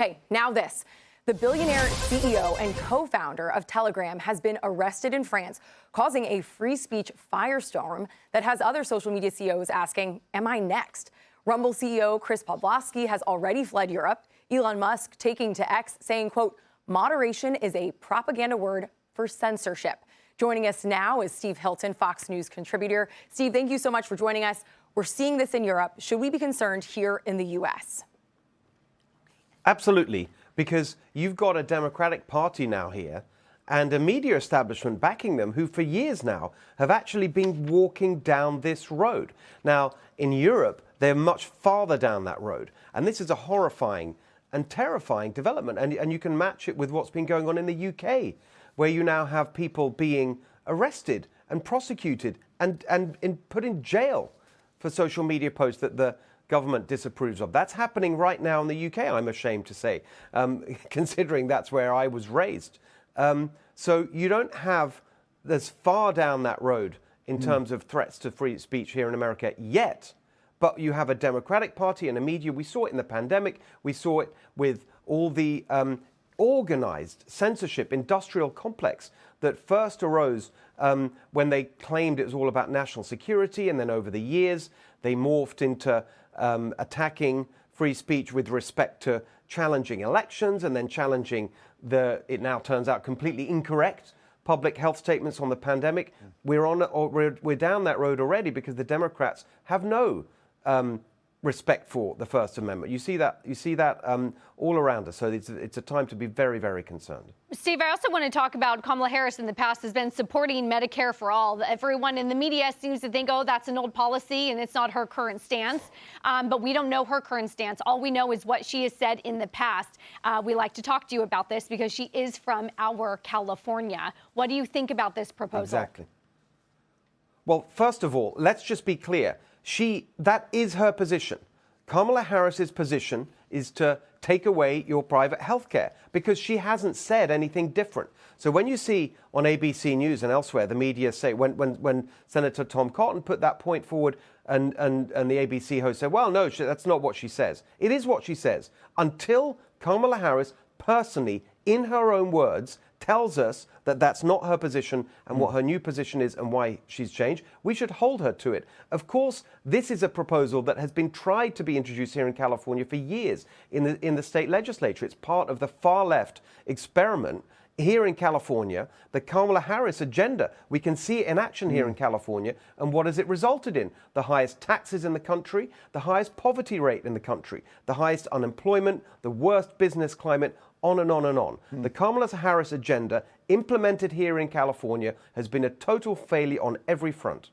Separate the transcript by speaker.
Speaker 1: Hey, now this. The billionaire CEO and co-founder of Telegram has been arrested in France, causing a free speech firestorm that has other social media CEOs asking, am I next? Rumble CEO Chris Pavlovski has already fled Europe. Elon Musk taking to X saying, quote, moderation is a propaganda word for censorship. Joining us now is Steve Hilton, Fox News contributor. Steve, thank you so much for joining us. We're seeing this in Europe. Should we be concerned here in the U.S.?
Speaker 2: Absolutely, because you've got a Democratic Party now here and a media establishment backing them who for years now have actually been walking down this road. Now, in Europe, they're much farther down that road. And this is a horrifying and terrifying development. And you can match it with what's been going on in the UK, where you now have people being arrested and prosecuted and put in jail for social media posts that the government disapproves of. That's happening right now in the UK, I'm ashamed to say, considering that's where I was raised. So you don't have as far down that road in terms of threats to free speech here in America yet, but you have a Democratic Party and a media. We saw it in the pandemic. We saw it with all the organized censorship industrial complex that first arose when they claimed it was all about national security, and then over the years they morphed into attacking free speech with respect to challenging elections and then challenging it now turns out completely incorrect public health statements on the pandemic. We're down that road already because the Democrats have no respect for the First Amendment. You see that all around us. So it's a time to be very, very concerned.
Speaker 3: Steve, I also want to talk about Kamala Harris in the past has been supporting Medicare for all. Everyone in the media seems to think, oh, that's an old policy and it's not her current stance. But we don't know her current stance. All we know is what she has said in the past. We like to talk to you about this because she is from our California. What do you think about this proposal?
Speaker 2: Exactly. Well, first of all, let's just be clear. That is her position. Kamala Harris's position is to take away your private health care because she hasn't said anything different. So when you see on ABC News and elsewhere, the media say, when Senator Tom Cotton put that point forward and the ABC host said, well, no, that's not what she says. It is what she says. Until Kamala Harris personally, in her own words, tells us that that's not her position and what her new position is and why she's changed, we should hold her to it. Of course, this is a proposal that has been tried to be introduced here in California for years in the state legislature. It's part of the far left experiment here in California, the Kamala Harris agenda. We can see it in action here in California. And what has it resulted in? The highest taxes in the country, the highest poverty rate in the country, the highest unemployment, the worst business climate, on and on and on. The Kamala Harris agenda implemented here in California has been a total failure on every front.